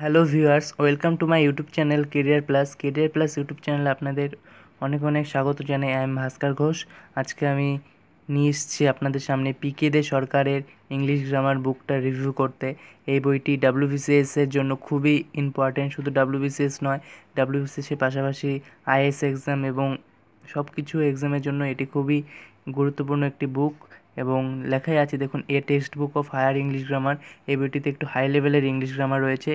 Hello viewers, welcome to my YouTube channel career plus YouTube চ্যানেলে আপনাদের অনেক অনেক স্বাগত জানাই। আই এম ভাস্কর ঘোষ। আজকে আমি নিয়ে এসেছি আপনাদের সামনে পিকে দে সরকারের ইংলিশ গ্রামার বুকটা রিভিউ করতে। এই বইটি WBCS এর জন্য খুবই ইম্পর্টেন্ট। শুধু WBCS নয়, WBCS এর পাশাপাশি IAS এক্সাম এবং সব কিছু এক্সামের জন্য এটি খুবই গুরুত্বপূর্ণ একটি বুক। এবং লেখাই আছে দেখুন, a text book of higher English grammar. এই বইটিতে একটু হাই লেভেলের ইংলিশ গ্রামার রয়েছে,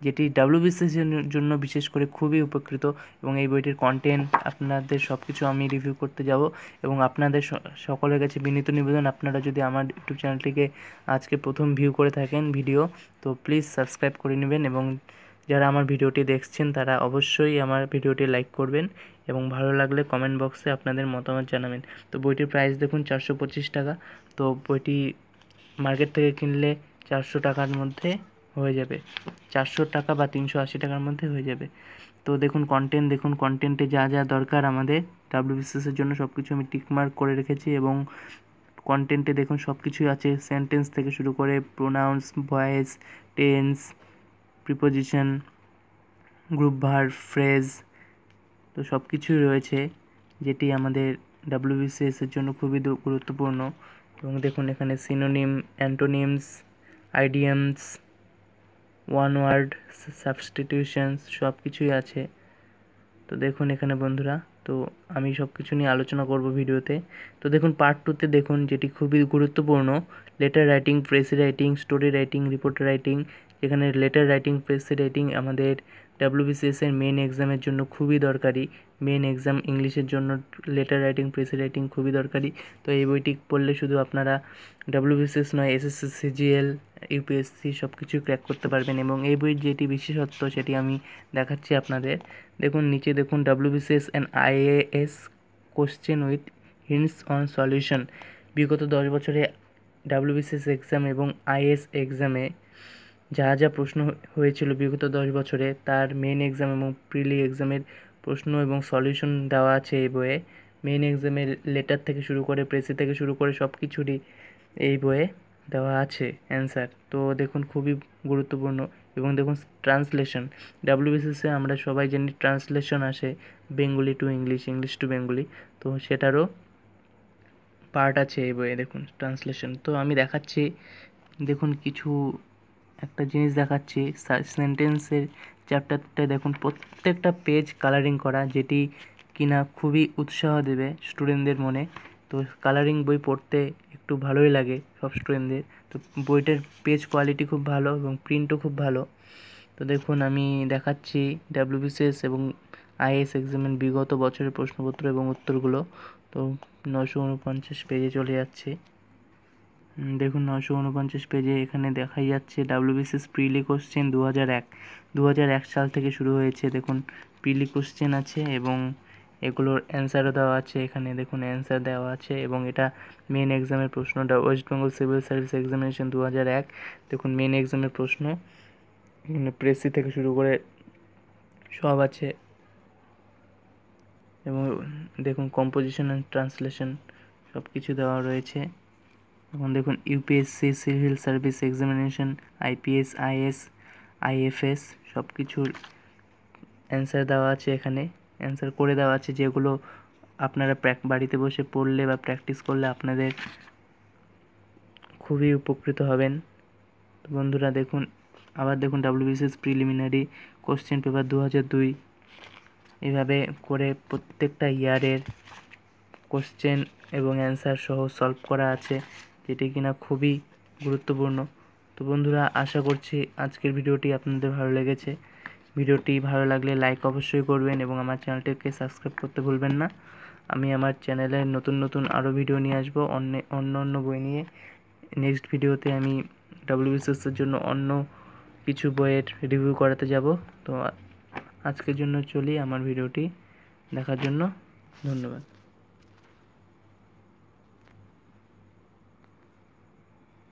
যেটি WBCS এর জন্য বিশেষ করে খুবই উপকৃত। এবং এই বইটির কন্টেন্ট আপনাদের সব কিছু আমি রিভিউ করতে যাব। এবং আপনাদের সকলের কাছে বিনীত নিবেদন, আপনারা যদি আমার ইউটিউব চ্যানেলটিকে আজকে প্রথম ভিউ করে থাকেন ভিডিও, তো প্লিজ সাবস্ক্রাইব করে নেবেন। এবং যারা আমার ভিডিওটি দেখছেন তারা অবশ্যই আমার ভিডিওটি লাইক করবেন এবং ভালো লাগলে কমেন্ট বক্সে আপনাদের মতামত জানাবেন। তো বইটির প্রাইস দেখুন 425 টাকা। তো বইটি মার্কেট থেকে কিনলে 400 টাকার মধ্যে হয়ে যাবে, 400 টাকা বা 380 টাকার মধ্যে হয়ে যাবে। তো দেখুন কন্টেন্টে যা যা দরকার আমাদের WBCS এর জন্য সব কিছু আমি টিকমার্ক করে রেখেছি। এবং কন্টেন্টে দেখুন সব কিছুই আছে, সেন্টেন্স থেকে শুরু করে pronounce, voice, tense, preposition, group verb, phrase, তো সব কিছুই রয়েছে, যেটি আমাদের WBCS এর জন্য খুবই গুরুত্বপূর্ণ। এবং দেখুন এখানে synonym, antonyms, idioms, one word substitutions সব কিছুই আছে। তো দেখুন এখানে বন্ধুরা, তো আমি সব কিছু নিয়ে আলোচনা করব ভিডিওতে। তো দেখুন পার্ট 2তে দেখুন, যেটি খুবই গুরুত্বপূর্ণ, letter writing, precis writing, story writing, report writing. এখানে লেটার রাইটিং, প্রেসি রাইটিং আমাদের WBCS এর মেন এক্সামের জন্য খুবই দরকারি। মেন এক্সাম ইংলিশের জন্য লেটার রাইটিং, প্রেসি রাইটিং খুবই দরকারি। তো এই বইটি পড়লে শুধু আপনারা WBCS নয়, SSC, CGL, UPSC সব কিছুই ক্র্যাক করতে পারবেন। এবং এই বইয়ের যেটি বিশেষত্ব সেটি আমি দেখাচ্ছি আপনাদের। দেখুন নিচে দেখুন, WBCS and IAS question with hints on solution. বিগত 10 বছরে WBCS এক্সাম এবং IAS এক্সামে যা যা প্রশ্ন হয়েছিল বিগত 10 বছরে, তার মেন এক্সাম এবং প্রিলি এক্সামের প্রশ্ন এবং সলিউশন দেওয়া আছে এই বইয়ে। মেন এক্সামের লেটার থেকে শুরু করে, প্রেসি থেকে শুরু করে সব কিছুরই এই বইয়ে দেওয়া আছে অ্যান্সার। তো দেখুন খুবই গুরুত্বপূর্ণ। এবং দেখুন ট্রান্সলেশন, WBCS-এ আমরা সবাই জানি ট্রান্সলেশন আসে Bengali to English, English to Bengali, তো সেটারও পার্ট আছে এই বইয়ে। দেখুন ট্রান্সলেশন, তো আমি দেখাচ্ছি। দেখুন কিছু একটা জিনিস দেখাচ্ছি, সেন্টেন্সের চ্যাপ্টারটা দেখুন, প্রত্যেকটা পেজ কালারিং করা, যেটি কিনা খুবই উৎসাহ দেবে স্টুডেন্টদের মনে। তো কালারিং বই পড়তে একটু ভালোই লাগে সব স্টুডেন্টদের। তো বইটার পেজ কোয়ালিটি খুব ভালো এবং প্রিন্টও খুব ভালো। তো দেখুন আমি দেখাচ্ছি WBCS এবং IAS এক্সামের বিগত বছরের প্রশ্নপত্র এবং উত্তরগুলো। তো 949 পেজে চলে যাচ্ছে। দেখুন 949 পেজে এখানে দেখাই যাচ্ছে WBCS প্রিলি কোশ্চেন 2001 সাল থেকে শুরু হয়েছে। দেখুন প্রিলি কোশ্চেন আছে এবং এগুলোর অ্যান্সারও দেওয়া আছে। এখানে দেখুন অ্যান্সার দেওয়া আছে এবং এটা মেন এক্সামের প্রশ্ন। West Bengal civil service examination 2001। দেখুন মেন এক্সামের প্রশ্ন, প্রেসি থেকে শুরু করে সব আছে। এবং দেখুন কম্পোজিশন অ্যান্ড ট্রান্সলেশন সব কিছু দেওয়া রয়েছে। এখন দেখুন UPSC civil service examination, IPS, IAS, IFS সব কিছুর অ্যান্সার দেওয়া আছে এখানে, অ্যান্সার করে দেওয়া আছে, যেগুলো আপনারা বাড়িতে বসে পড়লে বা প্র্যাকটিস করলে আপনাদের খুবই উপকৃত হবেন। তো বন্ধুরা দেখুন, আবার দেখুন WBCS প্রিলিমিনারি কোশ্চেন পেপার 2002, এভাবে করে প্রত্যেকটা ইয়ারের কোশ্চেন এবং অ্যান্সার সহ সলভ করা আছে, যেটি কিনা খুবই গুরুত্বপূর্ণ। তো বন্ধুরা আশা করছি আজকের ভিডিওটি আপনাদের ভালো লেগেছে। ভিডিওটি ভালো লাগলে লাইক অবশ্যই করবেন এবং আমার চ্যানেলটিকে সাবস্ক্রাইব করতে ভুলবেন না। আমি আমার চ্যানেলে নতুন নতুন আরও ভিডিও নিয়ে আসবো অন্য বই নিয়ে। নেক্সট ভিডিওতে আমি WBCS এর জন্য অন্য কিছু বইয়ের রিভিউ করাতে যাব। তো আজকের জন্য চলি। আমার ভিডিওটি দেখার জন্য ধন্যবাদ।